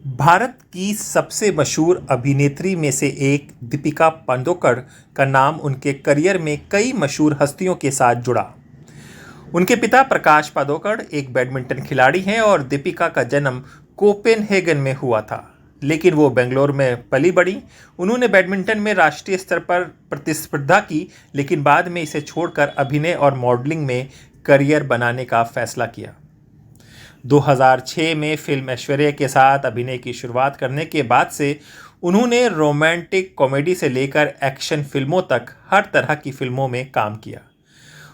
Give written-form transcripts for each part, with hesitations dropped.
भारत की सबसे मशहूर अभिनेत्री में से एक दीपिका पादुकोण का नाम उनके करियर में कई मशहूर हस्तियों के साथ जुड़ा। उनके पिता प्रकाश पादुकोण एक बैडमिंटन खिलाड़ी हैं और दीपिका का जन्म कोपेनहेगन में हुआ था, लेकिन वो बेंगलोर में पली बढ़ी। उन्होंने बैडमिंटन में राष्ट्रीय स्तर पर प्रतिस्पर्धा की, लेकिन बाद में इसे छोड़कर अभिनय और मॉडलिंग में करियर बनाने का फैसला किया। 2006 में फिल्म ऐश्वर्या के साथ अभिनय की शुरुआत करने के बाद से उन्होंने रोमांटिक कॉमेडी से लेकर एक्शन फिल्मों तक हर तरह की फिल्मों में काम किया।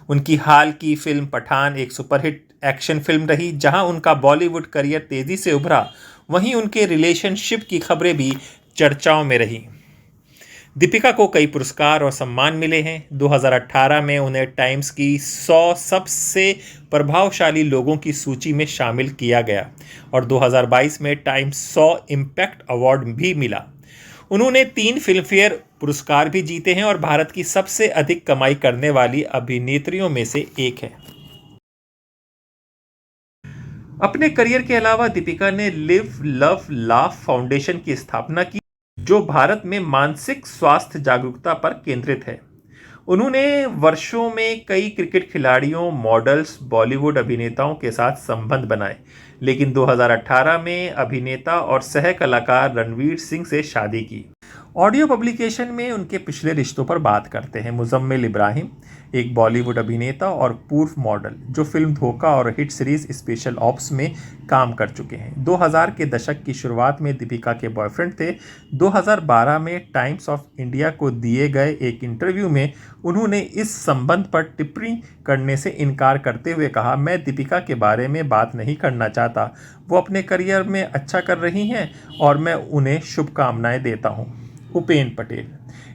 उनकी हाल की फिल्म पठान एक सुपरहिट एक्शन फिल्म रही, जहां उनका बॉलीवुड करियर तेजी से उभरा। वहीं उनके रिलेशनशिप की खबरें भी चर्चाओं में रही। दीपिका को कई पुरस्कार और सम्मान मिले हैं। 2018 में उन्हें टाइम्स की 100 सबसे प्रभावशाली लोगों की सूची में शामिल किया गया और 2022 में टाइम्स 100 इम्पैक्ट अवार्ड भी मिला। उन्होंने 3 फिल्मफेयर पुरस्कार भी जीते हैं और भारत की सबसे अधिक कमाई करने वाली अभिनेत्रियों में से एक है। अपने करियर के अलावा दीपिका ने लिव लव लाफ फाउंडेशन की स्थापना की, जो भारत में मानसिक स्वास्थ्य जागरूकता पर केंद्रित है। उन्होंने वर्षों में कई क्रिकेट खिलाड़ियों, मॉडल्स, बॉलीवुड अभिनेताओं के साथ संबंध बनाए, लेकिन 2018 में अभिनेता और सह कलाकार रणवीर सिंह से शादी की। ऑडियो पब्लिकेशन में उनके पिछले रिश्तों पर बात करते हैं। मुजम्मिल इब्राहिम एक बॉलीवुड अभिनेता और पूर्व मॉडल, जो फिल्म धोखा और हिट सीरीज स्पेशल ऑप्स में काम कर चुके हैं। 2000 के दशक की शुरुआत में दीपिका के बॉयफ्रेंड थे। 2012 में टाइम्स ऑफ इंडिया को दिए गए एक इंटरव्यू में उन्होंने इस संबंध पर टिप्पणी करने से इनकार करते हुए कहा, मैं दीपिका के बारे में बात नहीं करना चाहता। वो अपने करियर में अच्छा कर रही हैं और मैं उन्हें शुभकामनाएं देता हूं। उपेन पटेल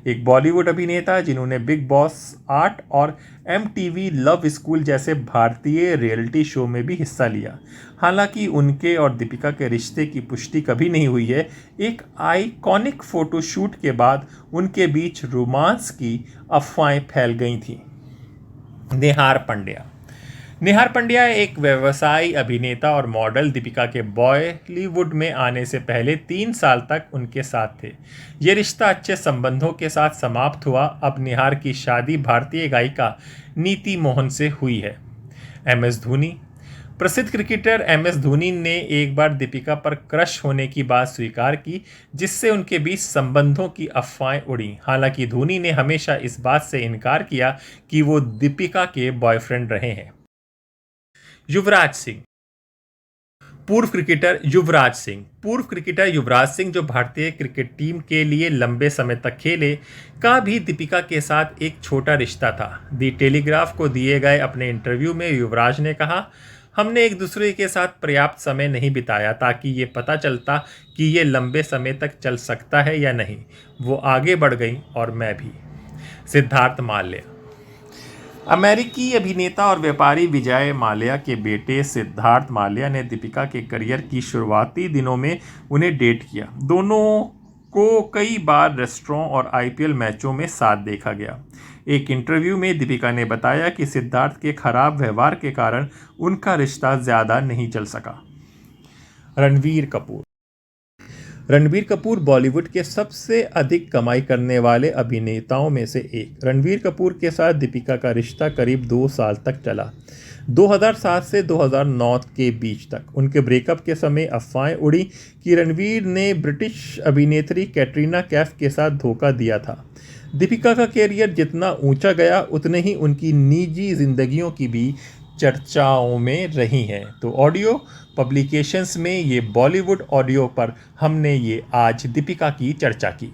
एक बॉलीवुड अभिनेता, जिन्होंने बिग बॉस 8 और MTV लव स्कूल जैसे भारतीय रियलिटी शो में भी हिस्सा लिया। हालांकि उनके और दीपिका के रिश्ते की पुष्टि कभी नहीं हुई है। एक आइकॉनिक फोटोशूट के बाद उनके बीच रोमांस की अफवाहें फैल गई थीं। नेहार पांड्या एक व्यवसायी अभिनेता और मॉडल, दीपिका के बॉलीवुड में आने से पहले 3 साल तक उनके साथ थे। ये रिश्ता अच्छे संबंधों के साथ समाप्त हुआ। अब नेहार की शादी भारतीय गायिका नीति मोहन से हुई है। MS धोनी प्रसिद्ध क्रिकेटर MS धोनी ने एक बार दीपिका पर क्रश होने की बात स्वीकार की, जिससे उनके बीच संबंधों की अफवाहें उड़ी। हालांकि धोनी ने हमेशा इस बात से इनकार किया कि वो दीपिका के बॉयफ्रेंड रहे हैं। युवराज सिंह पूर्व क्रिकेटर युवराज सिंह, जो भारतीय क्रिकेट टीम के लिए लंबे समय तक खेले, का भी दीपिका के साथ एक छोटा रिश्ता था। दी टेलीग्राफ को दिए गए अपने इंटरव्यू में युवराज ने कहा, हमने एक दूसरे के साथ पर्याप्त समय नहीं बिताया ताकि ये पता चलता कि ये लंबे समय तक चल सकता है या नहीं। वो आगे बढ़ गई और मैं भी। सिद्धार्थ माल्या अमेरिकी अभिनेता और व्यापारी विजय माल्या के बेटे सिद्धार्थ माल्या ने दीपिका के करियर की शुरुआती दिनों में उन्हें डेट किया। दोनों को कई बार रेस्टोरेंट और IPL मैचों में साथ देखा गया। एक इंटरव्यू में दीपिका ने बताया कि सिद्धार्थ के खराब व्यवहार के कारण उनका रिश्ता ज़्यादा नहीं चल सका। रणबीर कपूर बॉलीवुड के सबसे अधिक कमाई करने वाले अभिनेताओं में से एक। रणबीर कपूर के साथ दीपिका का रिश्ता करीब 2 साल तक चला, 2007 से 2009 के बीच तक। उनके ब्रेकअप के समय अफवाहें उड़ी कि रणबीर ने ब्रिटिश अभिनेत्री कैटरीना कैफ के साथ धोखा दिया था। दीपिका का कैरियर जितना ऊंचा गया, उतने ही उनकी निजी जिंदगियों की भी चर्चाओं में रही हैं। तो ऑडियो पब्लिकेशंस में ये बॉलीवुड ऑडियो पर हमने ये आज दीपिका की चर्चा की।